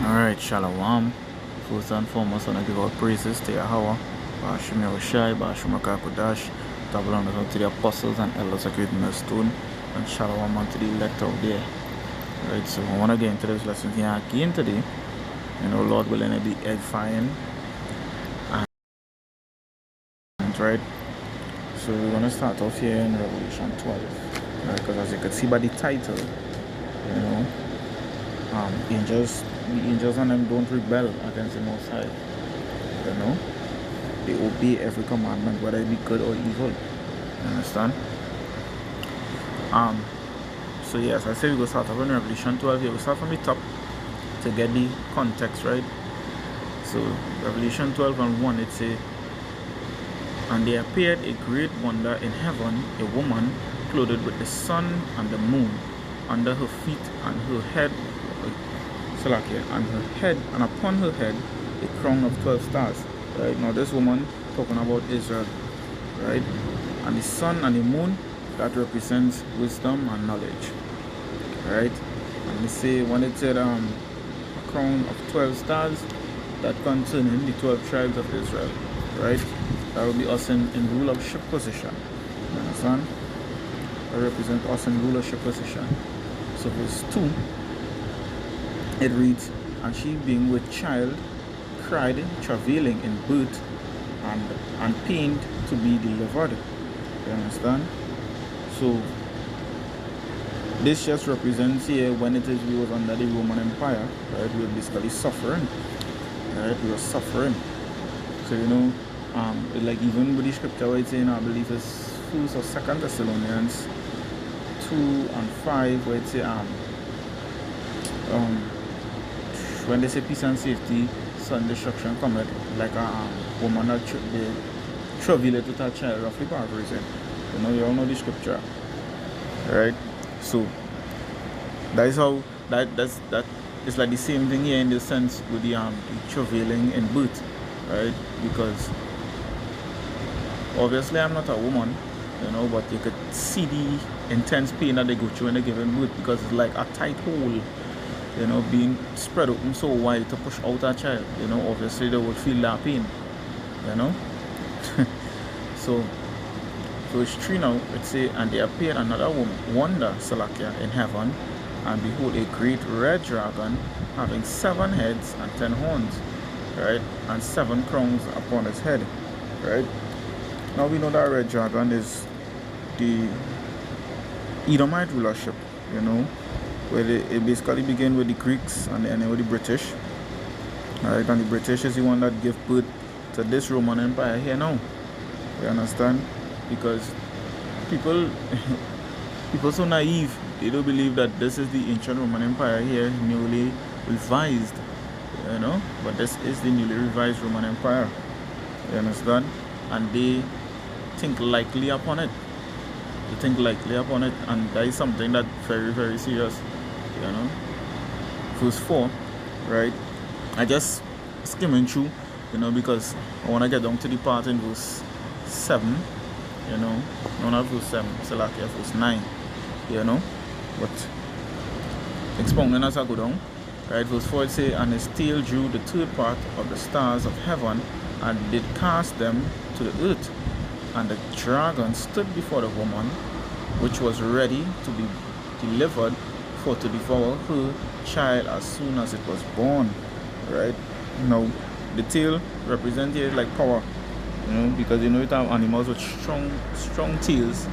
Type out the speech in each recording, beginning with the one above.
Alright, Shalom. First and foremost, I want to give all praises to Yahweh. Bashim Yahushai, Bashim Akakodash, Tablan unto the apostles and elders of in the stone, and Shalom unto the elect out there. Right, so I want to get into this lesson here again today. Lord willing, it be edifying. And right, so we're going to start off here in Revelation 12. Right, because as you can see by the title, the angels and them don't rebel against the Most High. They obey every commandment, whether it be good or evil. You understand? So yes, I said we go start off in Revelation 12 here. We start from the top to get the context, right? So Revelation 12 and 1, it says, "And there appeared a great wonder in heaven, a woman clothed with the sun and the moon under her feet, and her head and upon her head a crown of 12 stars." Right, now this woman talking about Israel, right? And the sun and the moon, that represents wisdom and knowledge, right? And they say when it said a crown of 12 stars, that concerning the 12 tribes of Israel, right? That will be us in rulership position. You understand? That represents us in rulership position. So verse 2, it reads, "And she being with child cried, travailing in birth and pained to be delivered." You understand? So this just represents here when it is we was under the Roman Empire, right? We were basically suffering, right? We were suffering. So like even with the scripture where it's saying, I believe it's 1st or 2nd Thessalonians 2 and 5, where it say when they say peace and safety, sudden destruction cometh, like a woman that travailed with her child, roughly paraphrasing. You all know the scripture, right? So that is how that it's like the same thing here in the sense with the travailing in birth, right? Because obviously I'm not a woman, but you could see the intense pain that they go through when they give birth, because it's like a tight hole, being spread open so wide to push out a child. Obviously they would feel that pain, So verse 3 now, it say, "And there appeared another wonder, Salakia, in heaven, and behold, a great red dragon, having 7 heads and 10 horns, right, and 7 crowns upon its head." Right? Now we know that red dragon is the Edomite rulership, where it basically began with the Greeks and then with the British. Right? And the British is the one that gave birth to this Roman Empire here now. You understand? Because people so naive, they don't believe that this is the ancient Roman Empire here, newly revised, but this is the newly revised Roman Empire. You understand? And they think lightly upon it. And that is something that very, very serious. Verse 4, right? I just skimming through, because I want to get down to the part in verse 7, no, not verse 7, so like verse 9, but expounding as I go down, right? Verse 4 it say, "And his tail drew the third part of the stars of heaven, and did cast them to the earth. And the dragon stood before the woman, which was ready to be delivered, for to devour her child as soon as it was born." Right? Now, the tail represents here like power, because it have animals with strong tails,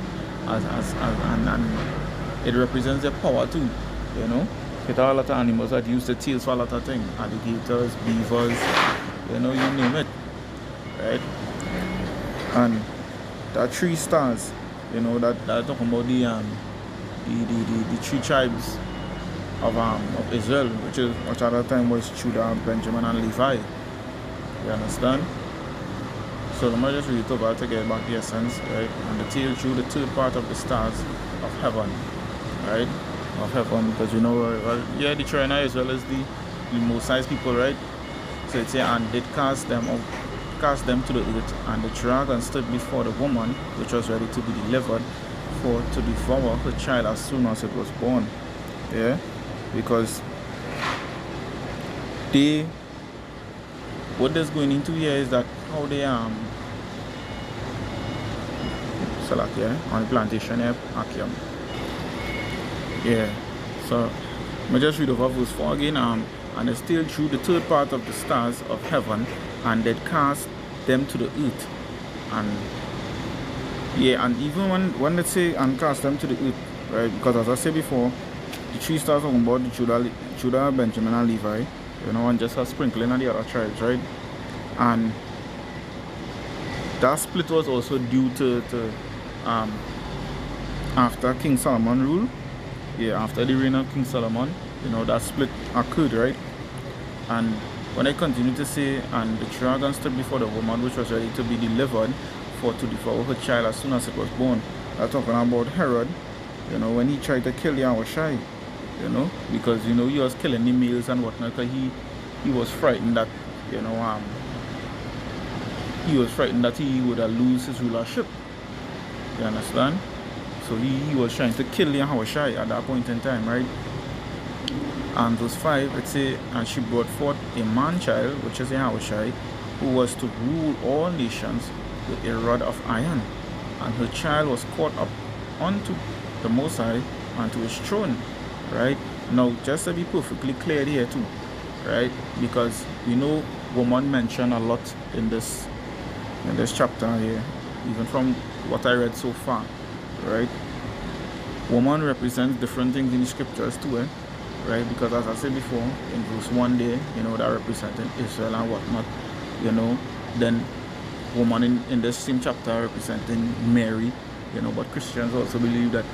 and it represents their power too. It have a lot of animals that use the tails for a lot of things, alligators, beavers, you name it, right? And there are 3 stars, that talking about the 3 tribes of Israel, which at that time was Judah, Benjamin, and Levi. You understand? So let me just read it over to get back the essence, right? "And the tail drew the third part of the stars of heaven," right? Of heaven, because the children of Israel is the most sized people, right? So it says, "And did cast them to the earth, and the dragon stood before the woman, which was ready to be delivered, for to devour her child as soon as it was born." Yeah, because what is going into here is that how they select here on the plantation here Achium. Yeah, so I just read over verse 4 again. And they still threw the third part of the stars of heaven, and they cast them to the earth. And yeah, and even when they say and cast them to the earth, right? Because as I said before, the 3 stars on board the Judah, Benjamin, and Levi, you know, and just a sprinkling of the other tribes, right? And that split was also due to after King Solomon rule. Yeah, after the reign of King Solomon, you know, that split occurred, right? And when I continue to say, and the dragon stood before the woman which was ready to be delivered to devour her child as soon as it was born. I'm talking about Herod, you know, when he tried to kill Yahushai, you know, because, you know, he was killing the males and whatnot, because he was frightened that, you know, he was frightened that he would lose his rulership. You understand? So he was trying to kill Yahushai at that point in time, right? And verse 5, it says, and she brought forth a man-child, which is Yahushai, who was to rule all nations with a rod of iron. And her child was caught up unto the Most High and to his throne, right? Now, just to be perfectly clear here too, right? Because we know woman mentioned a lot in this chapter here, even from what I read so far, right? Woman represents different things in the scriptures too, right? Because as I said before, in verse 1 there, you know, that representing Israel and whatnot, you know. Then woman in this same chapter representing Mary, you know. But Christians also believe that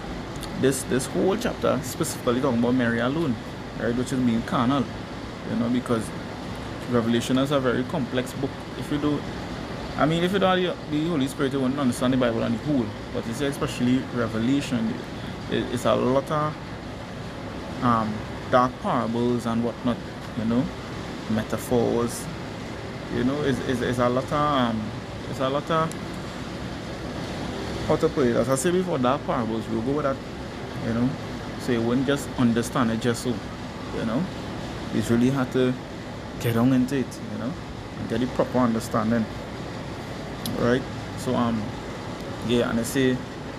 this whole chapter specifically talking about Mary alone, right, which is being carnal, you know, because Revelation is a very complex book. If you don't have the Holy Spirit, you won't understand the Bible and the whole. But you see, especially Revelation, it's a lot of dark parables and whatnot, you know, metaphors, you know. It's a lot of how to put it. As I said before, dark parables, we'll go with that, you know. So you wouldn't just understand it just so, you know. You really have to get on into it, you know, and get the proper understanding, right? So yeah, and I say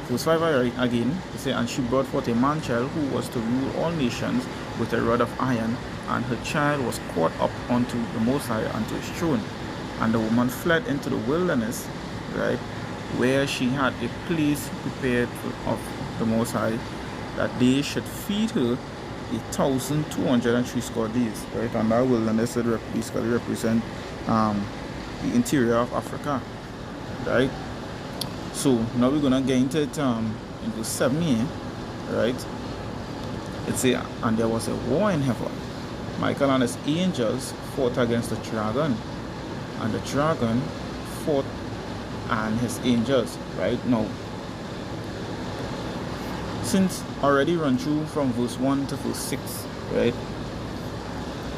verse 5 again, they say, and she brought forth a man-child who was to rule all nations with a rod of iron, and her child was caught up unto the Most High and to his throne. And the woman fled into the wilderness, right, where she had a place prepared of the Most High, that they should feed her 1,260 days, right? And that wilderness basically represent the interior of Africa, right? So now we're gonna get into it in verse 7 here, right? It says, and there was a war in heaven. Michael and his angels fought against the dragon, and the dragon fought and his angels, right? Now, since already run through from verse 1 to verse 6, right?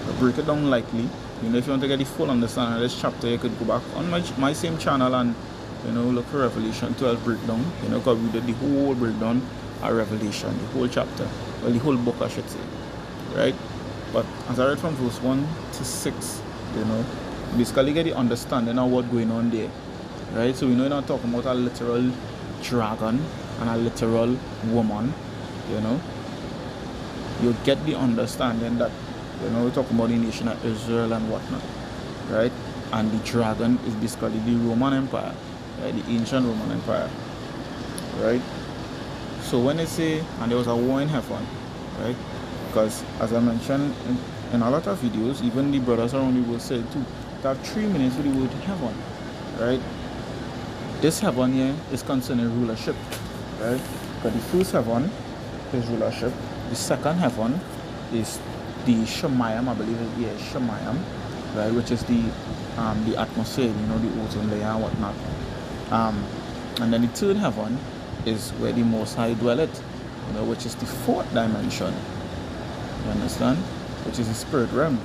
I'll break it down lightly. You know, if you want to get the full understanding of this chapter, you could go back on my same channel and, you know, look for Revelation 12 breakdown, you know, because we did the whole breakdown of Revelation, the whole chapter, well, the whole book, I should say, right? But as I read from verse 1 to 6, you know, basically get the understanding of what's going on there, right? So we know we're not talking about a literal dragon and a literal woman, you know. You get the understanding that, you know, we're talking about the nation of Israel and whatnot, right? And the dragon is basically the Roman Empire, right? The ancient Roman Empire, right? So when they say, and there was a war in heaven, right? Because as I mentioned in a lot of videos, even the brothers around the world said too, there are 3 minutes with the word heaven, right? This heaven here is concerning rulership, right? Because the first heaven is rulership. The second heaven is the Shemayim, I believe it is Shemayim, right? Which is the atmosphere, you know, the ozone layer and whatnot. And then the third heaven is where the Most High dwelleth, you know, which is the fourth dimension. You understand? Which is the spirit realm,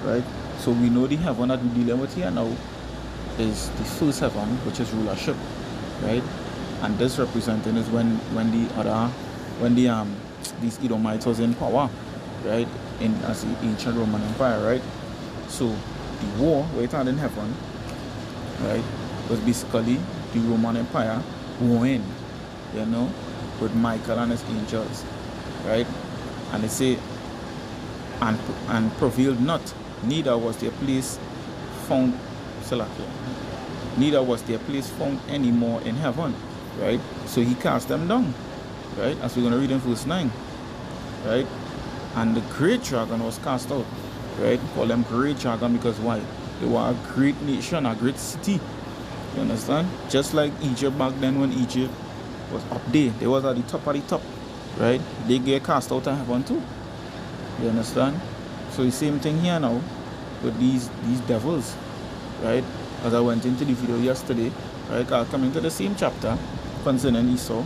right? So we know the heaven that we're dealing with here now is the first heaven, which is rulership, right? And this representing is when these Edomites was in power, right? As the ancient Roman Empire, right? So the war where it had in heaven, right, was basically the Roman Empire warring, you know, with Michael and his angels, right? And they say, and prevailed not, neither was their place found, Salakia, neither was their place found anymore in heaven, right? So he cast them down, right? As we're going to read in verse 9, right? And the great dragon was cast out, right? Call them great dragon because why? They were a great nation, a great city. You understand? Just like Egypt back then, when Egypt was up there, they was at the top of the top, right? They get cast out of heaven too. You understand? So the same thing here now with these devils, right? As I went into the video yesterday, right? I'll come into the same chapter concerning Esau,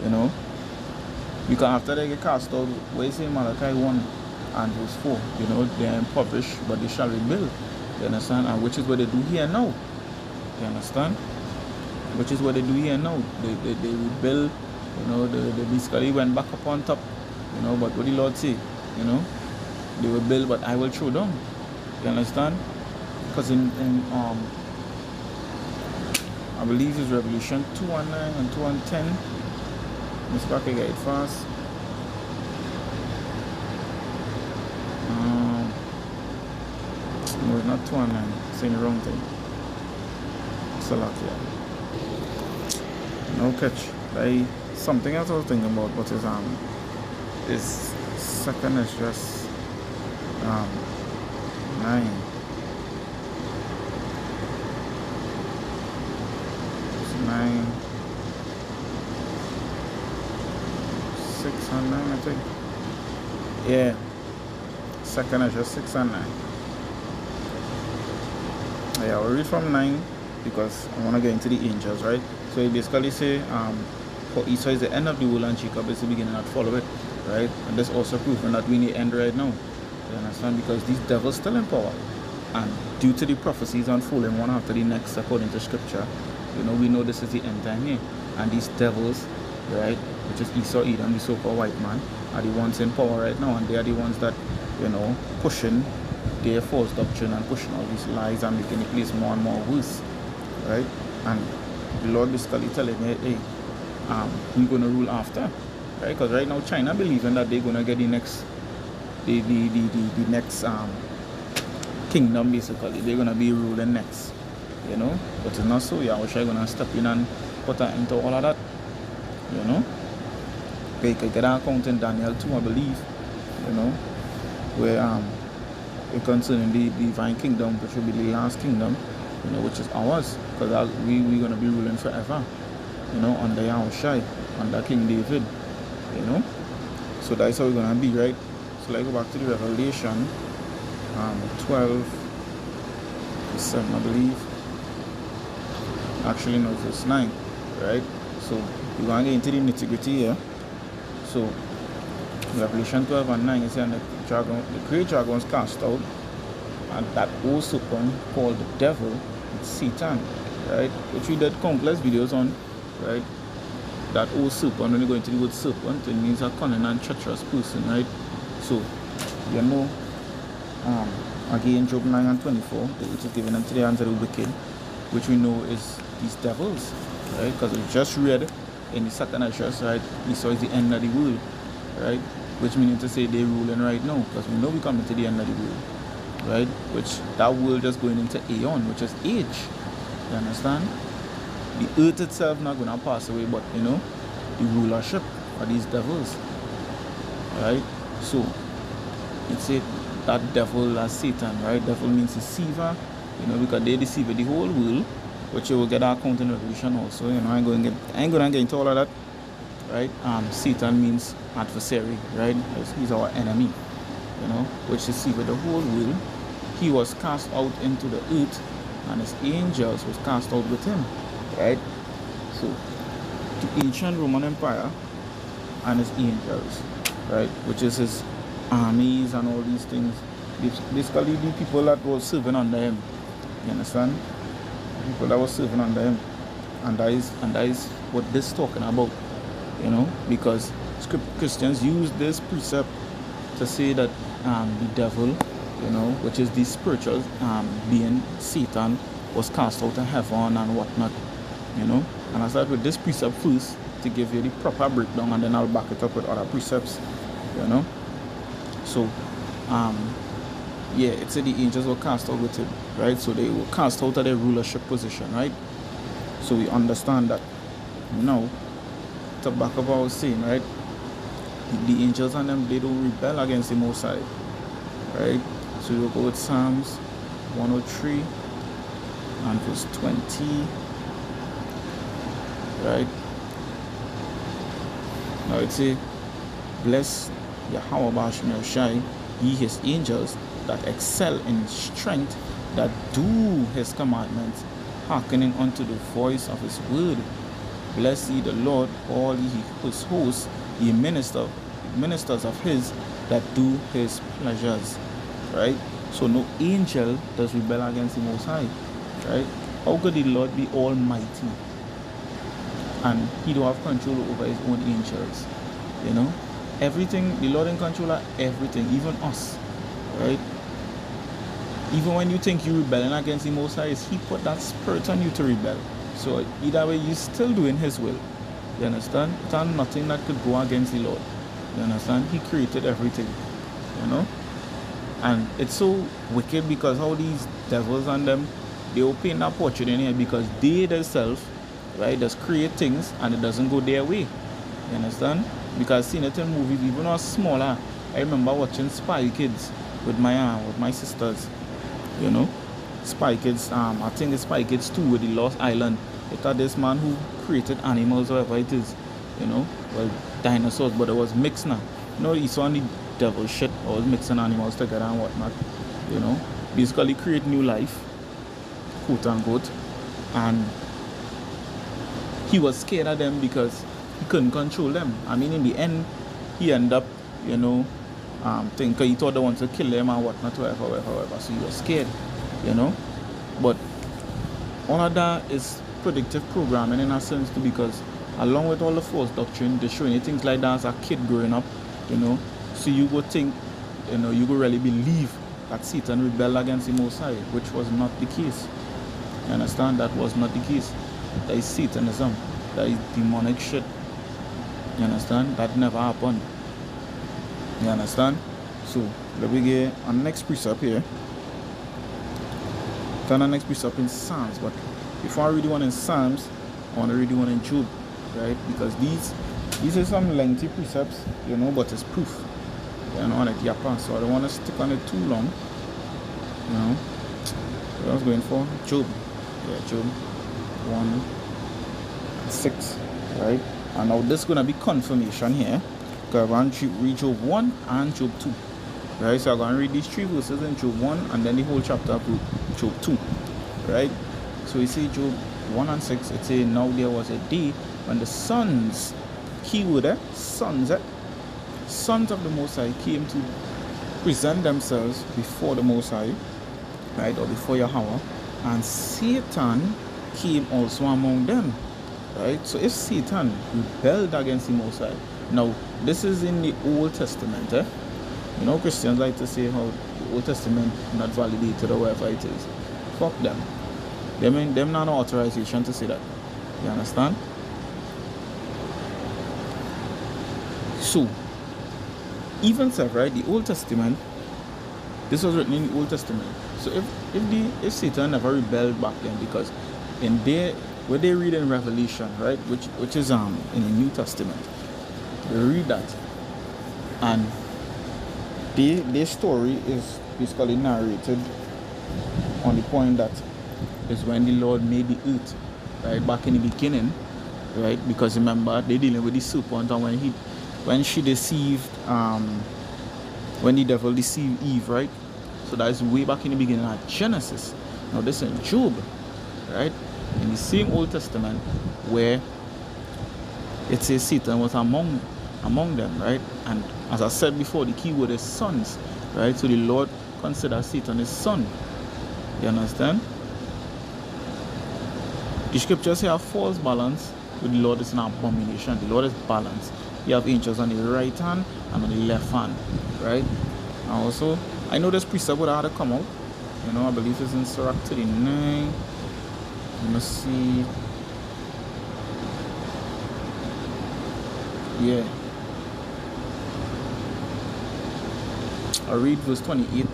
you know. Because after they get cast out, where you say Malachi 1 and verse 4, you know, they are impoverished, but they shall rebuild. You understand? And which is what they do here now. You understand? Which is what they do here now. They rebuild, you know, they basically went back up on top, you know, but what the Lord say, you know, they will build, but I will throw down. You understand? Because in I believe it's Revelation 2:9 and 2:10. Let's back again fast. No, it's not 2:9. Saying the wrong thing. Salakia. No catch. Like something else I was thinking about, but is second is just 9. It's 9, 6 and 9, I think. Yeah. Second is just 6 and 9. Yeah, I'll read from 9 because I want to get into the angels, right? So it basically say, for Esau is the end of the world and Jacob is the beginning and follow it, right? And this also proving that we need end right now. You understand? Because these devils still in power. And due to the prophecies unfolding one after the next according to scripture, you know, we know this is the end time here. And these devils, right, which is Esau, Edom, the so-called white man, are the ones in power right now. And they are the ones that, you know, pushing their false doctrine and pushing all these lies and making the place more and more worse, right? And the Lord basically telling me, hey, we're going to rule after, right? Because right now China believing that they're going to get the next kingdom, basically. They're going to be ruling next, you know? But it's not so. Yahushua going to step in and put an end to all of that, you know? Okay, you can get an account in Daniel 2, I believe, you know, where concerning the divine kingdom, which will be the last kingdom, you know, which is ours, because we're going to be ruling forever, you know, under Yahushua, under King David, you know. So that's how we're going to be, right? So let's go back to the Revelation 12 verse 7, I believe. Actually, no, verse 9, right? So we're going to get into the nitty-gritty here. So Revelation 12 and 9 is saying that the great dragon was cast out, and that old serpent called the devil, it's Satan, right? Which we did countless videos on, right? That old serpent, when you go into the word serpent, it means a cunning and treacherous person, right? So, you know, again, Job 9 and 24, which is given into the hands of the wicked, which we know is these devils, right? Because we just read in the second address, right? Esau is the end of the world, right? Which meaning to say they're ruling right now, because we know we're coming to the end of the world, right? Which that world just going into aeon, which is age. You understand? The earth itself not going to pass away, but you know, the rulership of these devils, right? So it's it that devil as Satan, right? Devil means deceiver, you know, because they deceive the whole world, which you will get our account in Revelation also. You know, I ain't gonna get into all of that. Right? Satan means adversary, right? He's our enemy, you know, which deceived the whole world. He was cast out into the earth, and his angels was cast out with him, right? So, the ancient Roman Empire and his angels, right, which is his armies and all these things, basically the people that were serving under him. You understand? People that were serving under him, and that is what this is talking about. You know, because Christians use this precept to say that the devil you know, which is the spiritual being Satan was cast out of heaven and whatnot, you know. And I start with this precept first to give you the proper breakdown, and then I'll back it up with other precepts, you know. So yeah, it said the angels were cast out with him, right? So they were cast out of their rulership position, right? So we understand that now, to back up what I was saying, right? The angels and them, they don't rebel against the Most High, right? So we'll go with Psalms 103 and verse 20, right? Now it says, bless Yahweh Bashmir Shai, ye his angels that excel in strength, that do his commandments, hearkening unto the voice of his word. Bless ye the Lord, all ye his hosts, ye ministers of his that do his pleasures. Right? So no angel does rebel against the Most High. Right? How could the Lord be almighty and he don't have control over his own angels? You know? Everything, the Lord in control of everything, even us. Right? Even when you think you're rebelling against the Most High, he put that spirit on you to rebel. So either way, you're still doing his will. You understand? There's nothing that could go against the Lord. You understand? He created everything. You know? And it's so wicked because how these devils and them, they will paint that portrait in here because they themselves, right, just create things and it doesn't go their way. You understand? Because seeing it in movies, even when I was smaller, I remember watching Spy Kids with my sisters. You know, Spy Kids, I think it's Spy Kids 2 with the Lost Island. It had this man who created animals, whatever it is, you know, well, dinosaurs, but it was mixed now. You know, he saw the devil shit, or was mixing animals together and whatnot, you know. Basically create new life, quote unquote, and he was scared of them because he couldn't control them. I mean, in the end, he ended up, you know, he thought they wanted to kill them and whatnot, whatever. So he was scared, you know. But all of that is predictive programming in a sense too, because along with all the false doctrine, they're showing you things like that as a kid growing up, you know. So you go think, you know, you go really believe that Satan rebelled against the Most High, which was not the case. You understand? That was not the case. That is Satanism. That is demonic shit. You understand? That never happened. You understand? So let me get our next precept here. Turn our next precept in Psalms, but before I read the one in Psalms, I want to read the one in Job, right? Because these are some lengthy precepts, you know, but it's proof. You know, and it yappa, so I don't want to stick on it too long. You know. What I was going for? Job. Yeah, Job 1:6. Right? And now this is gonna be confirmation here. Because I'm going to read Job 1 and Job 2. Right? So I'm going to read these 3 verses in Job 1 and then the whole chapter of Job 2. Right? So you see Job 1 and 6, it says, now there was a day when the sons, keyword, sons of the Most High came to present themselves before the Most High, right? Or before Yahweh. And Satan came also among them. Right? So if Satan rebelled against the Most High, now this is in the Old Testament, eh? You know, Christians like to say how the Old Testament not validated or whatever it is. Fuck them. Them not authorization to say that. You understand? So even said, right, the Old Testament, this was written in the Old Testament. So if Satan never rebelled back then, because in there where they read in Revelation, right, which is in the New Testament, they read that, and their story is basically narrated on the point that is when the Lord made the earth, right, back in the beginning, right, because remember they're dealing with the serpent, and when she deceived, when the devil deceived Eve, right, so that is way back in the beginning of Genesis. Now this is Job, right, in the same Old Testament where it says Satan was among them, right? And as I said before, the key word is sons, right? So the Lord considers Satan his son. You understand? The scriptures say a false balance with the Lord is an abomination. The Lord is balanced. You have angels on the right hand and on the left hand, right? And also I know this precept would have to come out. You know, I believe it's in Sirach 39. Let me see. Yeah. I read verse 28.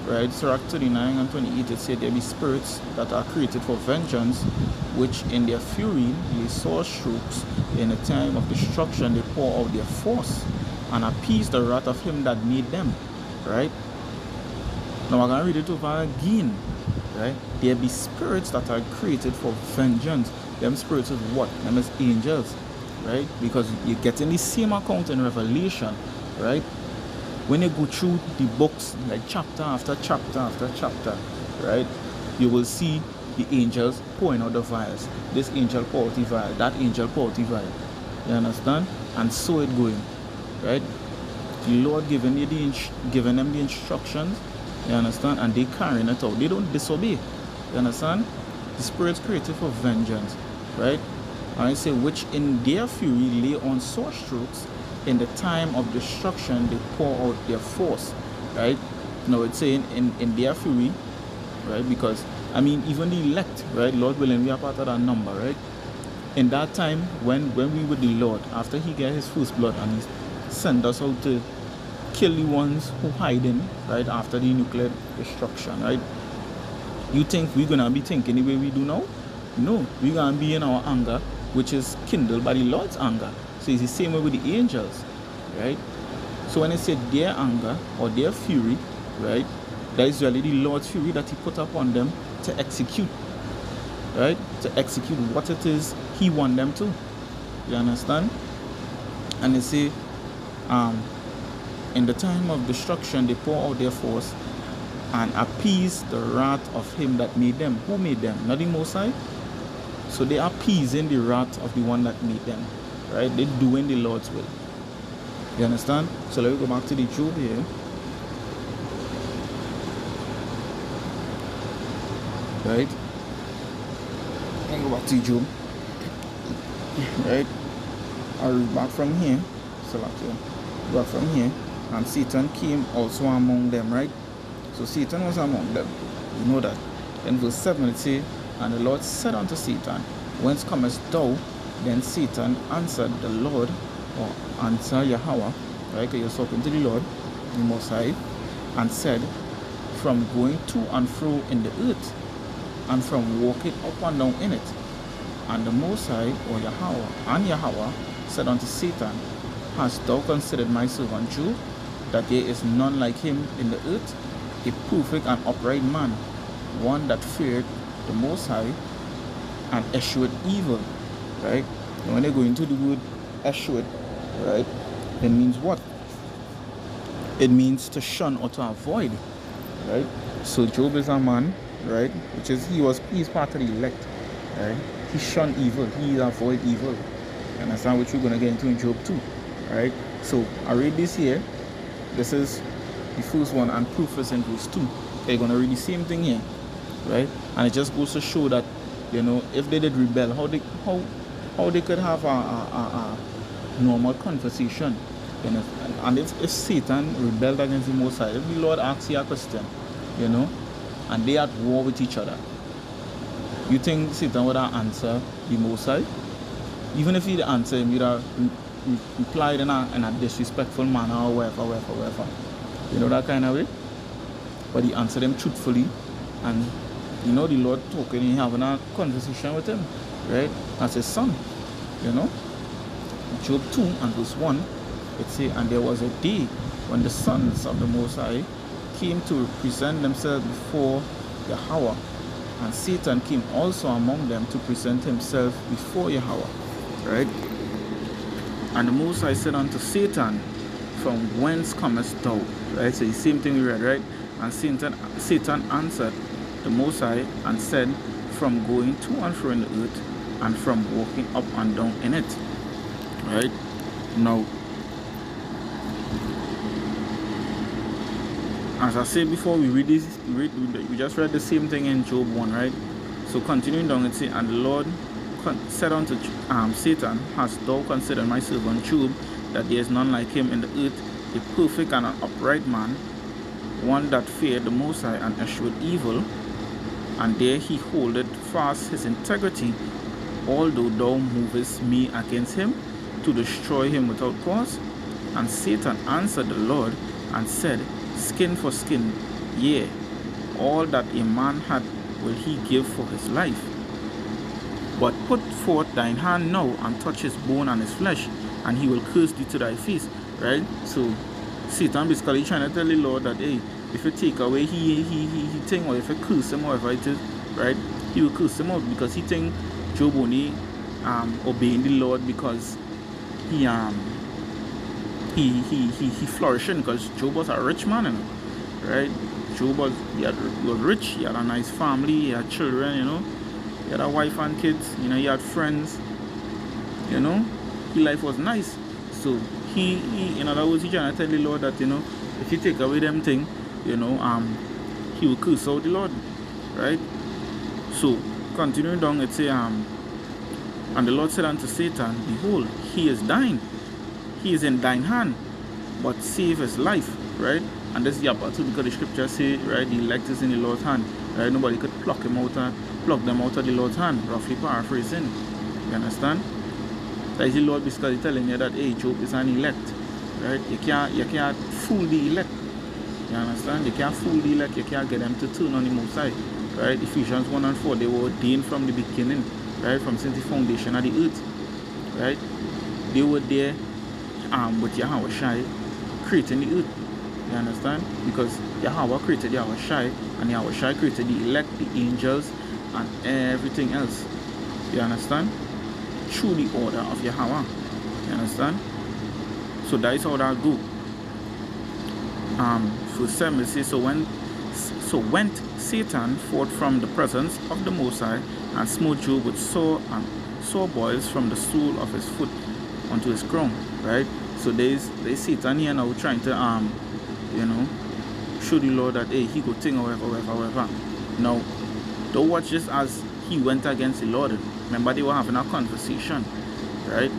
Right? Sirach 39 and 28, it said, there be spirits that are created for vengeance, which in their fury lay sore strokes. In the time of destruction they pour out their force, and appease the wrath of him that made them. Right? Now I'm going to read it over again. Right? There be spirits that are created for vengeance. Them spirits is what? Them is angels. Right? Because you get in the same account in Revelation. Right? When you go through the books, like chapter after chapter after chapter, right, you will see the angels pouring out the vials. This angel pour out the vial, that angel pour out the vial. You understand? And so it going, right? The Lord giving them the instructions, you understand? And they carrying it out. They don't disobey. You understand? The spirits created for vengeance, right? And I say, which in their fury lay on sore strokes. In the time of destruction they pour out their force, right? Now it's saying in their fury, right? Because I mean, even the elect, right? Lord willing, we are part of that number, right? In that time when we were the Lord, after he get his first blood and he sent us out to kill the ones who hide in, right, after the nuclear destruction, right? You think we're gonna be thinking the way we do now? No, we're gonna be in our anger, which is kindled by the Lord's anger. So it's the same way with the angels, right? So when I say their anger or their fury, right, that is really the Lord's fury that he put upon them to execute, right? To execute what it is he want them to. You understand? And they say, in the time of destruction, they pour out their force and appease the wrath of him that made them. Who made them? Not the Most High. So they are appeasing the wrath of the one that made them. Right? They're doing the Lord's will. You understand? So let me go back to the Job here. Right? And go back to Job. Right? I'll read back from here. So back from here. And Satan came also among them, right? So Satan was among them. You know that. In verse 7 it says, and the Lord said unto Satan, whence comest thou? Then Satan answered the Lord, or answer Yahweh, right? Because you're talking to the Lord, the Most High, and said, from going to and fro in the earth, and from walking up and down in it. And the Most High, or Yahweh, and Yahweh said unto Satan, hast thou considered my servant Job, that there is none like him in the earth, a perfect and upright man, one that feared the Most High, and eschewed evil. Right? And when they go into the word eschewed, right, it means what? It means to shun or to avoid, right? So Job is a man, right, which is he's part of the elect, right? He shunned evil, he avoid evil. You understand what you're gonna get into in Job 2, right? So I read this here. This is the first one, and proof is in verse 2. Okay, you're gonna read the same thing here, right? And it just goes to show that, you know, if they did rebel, how they could have a normal conversation, you know. And if Satan rebelled against the Most High, if the Lord asks you a question, you know, and they at war with each other, you think Satan would have answered the Most High? Even if he'd answer him, he'd have replied in a disrespectful manner or whatever. You know, that kind of way. But he answered him truthfully, and you know, the Lord talking, he having a conversation with him, right? As his son, you know. Job 2 and verse 1, it says, and there was a day when the sons of the Most High came to present themselves before Yahweh, and Satan came also among them to present himself before Yahweh, right? And the Most High said unto Satan, from whence comest thou? Right? So the same thing we read, right? And Satan answered the Most High and said, from going to and fro in the earth, and from walking up and down in it. Right? Now, as I said before, we just read the same thing in Job 1, right? So continuing down, it says, and the Lord said unto Satan, hast thou considered my servant Job, that there is none like him in the earth, a perfect and an upright man, one that feared the Most High and eschewed evil, and there he holdeth fast his integrity, although thou movest me against him to destroy him without cause. And Satan answered the Lord and said, Skin for skin, yea, all that a man had will he give for his life. But put forth thine hand now and touch his bone and his flesh, and he will curse thee to thy face. Right? So Satan basically trying to tell the Lord that, hey, if you take away he think, or if you curse him, or whatever it is, right, he will curse him out, because he think Job only obeying the Lord because he flourishing, because Job was a rich man, you know, right? Job was rich, he had a nice family, he had children, you know, he had a wife and kids, you know, he had friends, you know, his life was nice. So he in other words, he trying to tell the Lord that, you know, if you take away them thing, you know, he will curse out the Lord, right? So continuing down, it say, and the Lord said unto Satan, Behold, he is thine, he is in thine hand, but save his life, right? And this is the battle, because the scripture say, right, the elect is in the Lord's hand, right? Nobody could pluck them out of the Lord's hand, roughly paraphrasing. You understand? That is the Lord basically telling you that, hey, Job is an elect, right? You can't fool the elect. You understand? You can't fool the elect. You can't get them to turn on the Most High, right? Ephesians 1 and 4, they were ordained from the beginning, right? From since the foundation of the earth, right? They were there with Yahweh Shai creating the earth. You understand? Because Yahweh created Yahweh Shai, and Yahweh Shai created the elect, the angels, and everything else. You understand? Through the order of Yahweh. You understand? So that is how that go. Verse 7 says, So went Satan forth from the presence of the Most High, and smote Job with sore boils from the sole of his foot unto his crown. Right? So there's Satan here now trying to you know, show the Lord that, hey, he could think or whatever. Now, don't watch this as he went against the Lord. Remember, they were having a conversation, right?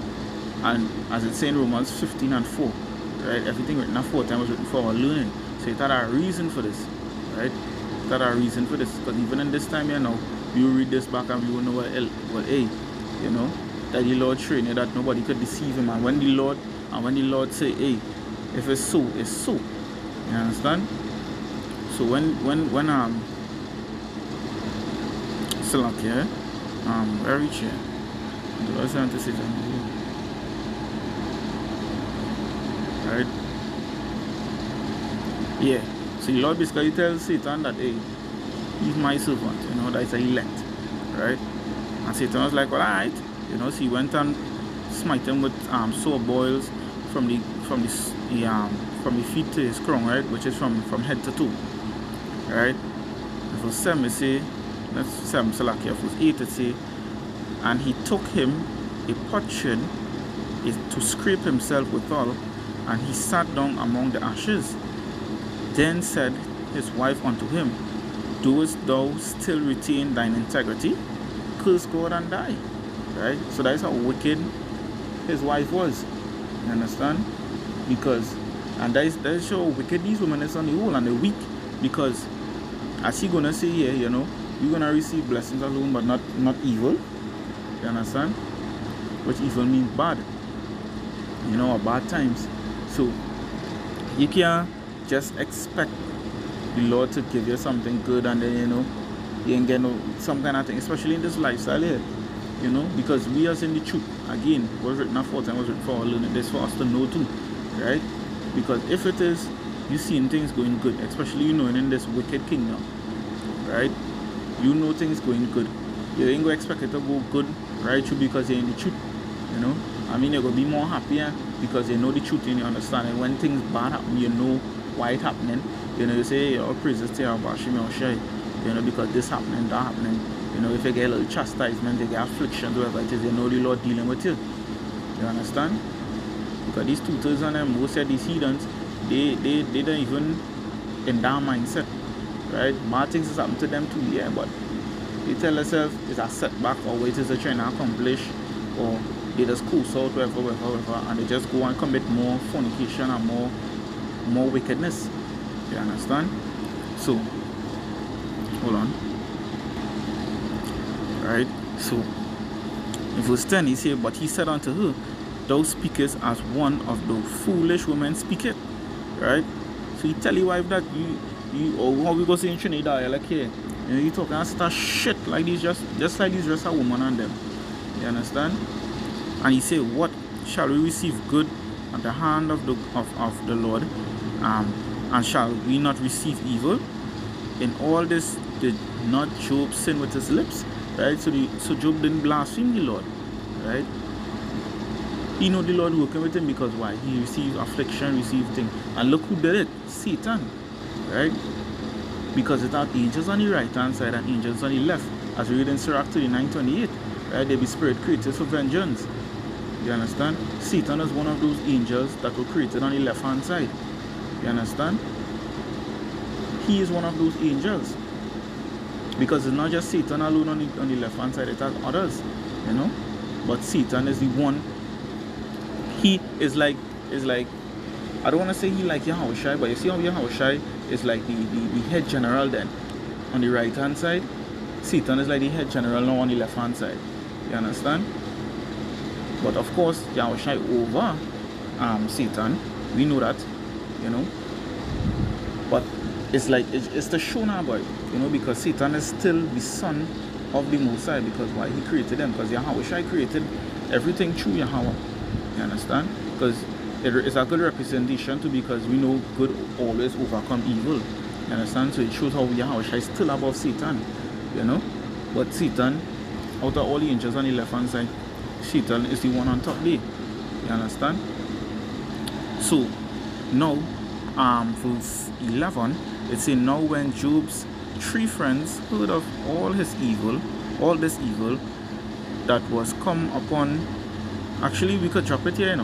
And as it's saying in Romans 15 and 4, right? Everything written at 4 times was written for our learning. So it had a reason for this, right? It had a reason for this. Because even in this time here now, you read this back and you will know, well, hey, you know, that the Lord trained you that nobody could deceive him. And when the Lord say, hey, if it's so, it's so. You understand? So when Slack here, where reach here? The Lord said to Satan, right? Yeah. So the Lord basically tells Satan that, hey, he's my servant, you know, that is a elect, right? And Satan was like, well, alright, you know, so he went and smite him with sore boils from the feet to his crown, right, which is from head to toe, right? Verse 7 say, that's 7 Salakia. Verse 8 it say, and he took him a potsherd to scrape himself withal, and he sat down among the ashes. Then said his wife unto him, Doest thou still retain thine integrity? Curse God and die. Right? So that's how wicked his wife was. You understand? Because, and that is how wicked these women is on the whole, and they're weak. Because, as he gonna say here, you know, you're gonna receive blessings alone, but not evil. You understand? Which evil means bad. You know, or bad times. So, you can't just expect the Lord to give you something good and then, you know, you ain't get no some kind of thing, especially in this lifestyle here, you know, because we are in the truth. Again, was written at 4 times, was written for our learning, this for us to know too, right? Because if it is, you seeing things going good, especially, you know, in this wicked kingdom, right? You know things going good, you ain't gonna expect it to go good right through because you're in the truth, you know. I mean, you're gonna be more happier because you know the truth and you understand it. When things bad happen, you know why it's happening. You know, you say, all praises to Yahweh, you know, because this happening, that happening. You know, if you get a little chastisement, you get affliction, whatever it is, you know the Lord dealing with you. You understand? Because these tutors and them, most of these heathens, they don't even in that mindset, right? Bad things has happened to them too, yeah, but they tell themselves it's a setback or what it is they're trying to accomplish, or they just coast out, whatever, and they just go and commit more fornication and more wickedness. You understand? So, hold on. Right? So, in verse 10, he said, but he said unto her, thou speakest as one of the foolish women speaketh. Right? So he tell your wife that you or how we go say in Trinidad, like here, you know, you talking and start shit like this, just like this, just a woman and them. You understand? And he said, what shall we receive good at the hand of the Lord? And shall we not receive evil? In all this did not Job sin with his lips? Right? So Job didn't blaspheme the Lord. Right? He know the Lord working with him because why? He received affliction, received things. And look who did it. Satan. Right? Because it had angels on the right hand side and angels on the left. As we read in Sirach 39:28. Right? They be spirit creatures for vengeance. You understand? Satan is one of those angels that were created on the left hand side. You understand? He is one of those angels. Because it's not just Satan alone on the left hand side, it has others. You know? But Satan is the one. He is like I don't want to say he like Yahushai, but you see how Yahushai is like the head general then on the right hand side. Satan is like the head general now on the left hand side. You understand? But of course Yahushai over Satan. We know that, you know. But it's like it's the show now, boy. You know, because Satan is still the son of the Most High. Because why? He created them. Because Yahushai created everything through Yahweh. You understand? Because it is a good representation too, because we know good always overcome evil. You understand? So it shows how Yahushua is still above Satan. You know? But Satan, out of all the angels on the left hand side, Satan is the one on top there. You understand? So now verse 11, it says, now when Job's 3 friends heard of all this evil that was come upon. Actually, we could drop it here,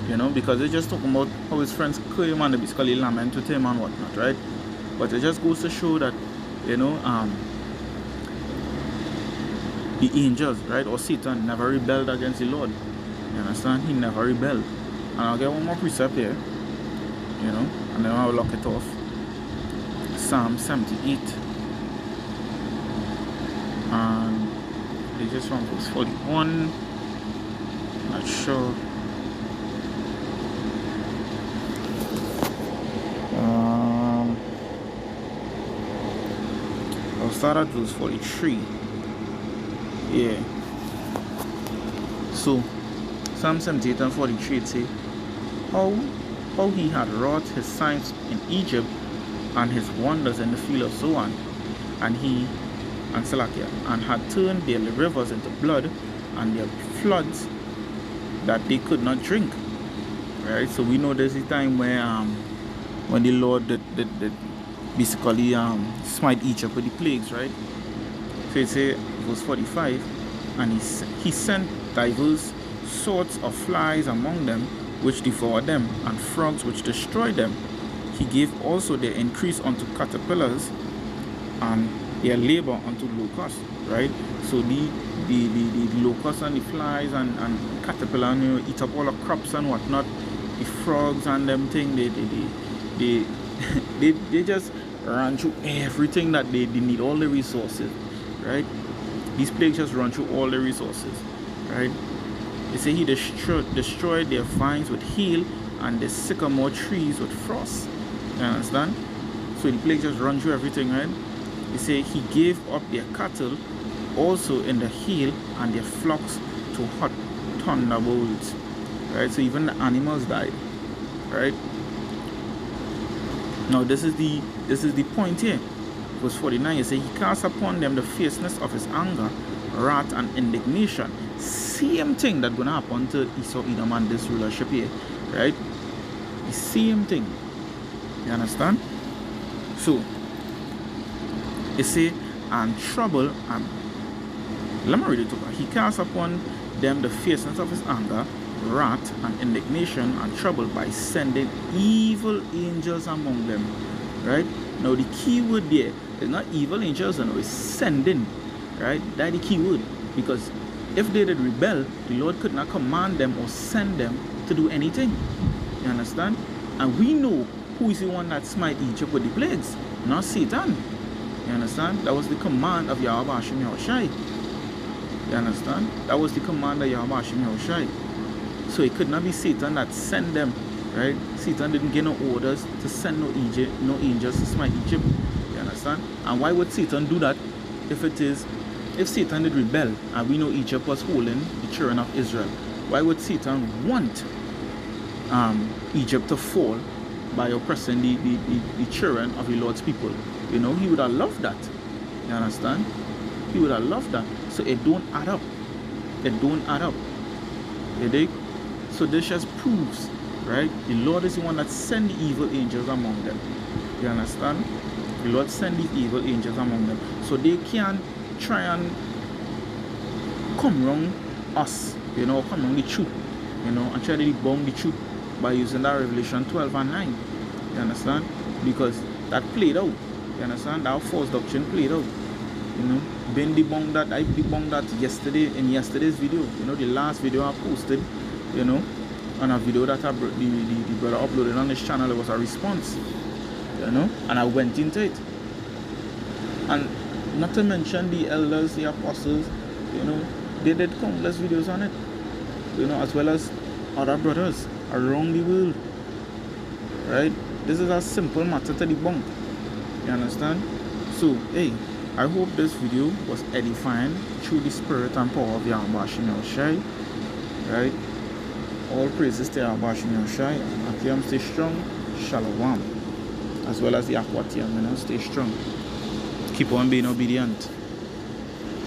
you know, because it's just talking about how his friends came and they basically lament with him and whatnot, right? But it just goes to show that, you know, the angels, right, or Satan never rebelled against the Lord. You understand? He never rebelled. And I'll get one more precept here, you know, and then I'll lock it off. Psalm 78. And it's just from verse 41. Not sure. I'll start at verse 43. Yeah. So Psalm 78 and 43 it say, how he had wrought his signs in Egypt and his wonders in the field of Zoan, and Salakia, and had turned their rivers into blood and their floods that they could not drink. Right? So we know there's a time where when the Lord did basically smite Egypt with the plagues, right? So it say verse 45, and he sent divers sorts of flies among them, which devoured them, and frogs which destroyed them. He gave also their increase unto caterpillars, and their labor unto locusts. Right? So the locusts and the flies and caterpillar, you know, eat up all the crops and whatnot. The frogs and them thing, they just run through everything that they need, all the resources. Right? These plagues just run through all the resources. Right? They say he destroyed their vines with hail and the sycamore trees with frost. You understand? So the plague just run through everything, right? They say he gave up their cattle also in the hail and their flocks to hot thunderbolts. Right? So even the animals died. Right? Now this is the point here. Verse 49, you say he cast upon them the fierceness of his anger, wrath and indignation. Same thing that's gonna happen to Esau, Edom and this rulership here. Right? The same thing. You understand? So it say, and trouble, and let me read it over. He cast upon them the fierceness of his anger, wrath and indignation and trouble by sending evil angels among them. Right? Now the key word there is not evil angels, no, it's sending. Right? That's the key word. Because if they did rebel, the Lord could not command them or send them to do anything. You understand? And we know who is the one that smite Egypt with the plagues? Not Satan. You understand? That was the command of Yahweh Hashem Yahushai. You understand? That was the command of Yahweh Hashem Yahushai. So it could not be Satan that sent them, right? Satan didn't get no orders to send no angels to smite Egypt. You understand? And why would Satan do that if Satan did rebel and we know Egypt was holding the children of Israel? Why would Satan want Egypt to fall by oppressing the children of the Lord's people? You know, he would have loved that. You understand? He would have loved that. So it don't add up. It don't add up. You dig? So this just proves, right? The Lord is the one that sent the evil angels among them. You understand? The Lord sent the evil angels among them. So they can try and come wrong us, you know, come wrong the truth, you know, and try to debunk the truth by using that Revelation 12 and 9. You understand? Because that played out. You understand? That false doctrine played out. You know, Ben debunked that. I debunked that yesterday in yesterday's video. You know, the last video I posted, you know, on a video that the brother uploaded on his channel. It was a response, you know, and I went into it. And not to mention the elders, the apostles, you know, they did countless videos on it, you know, as well as other brothers around the world, right? This is a simple matter to debunk. You understand? So, hey, I hope this video was edifying through the spirit and power of Yahweh Hashem Yahushai, right? All praises to Yahweh Hashem Yahushai. Akiyam, stay strong. Shalom. As well as the Aquatium, you know, stay strong. Keep on being obedient.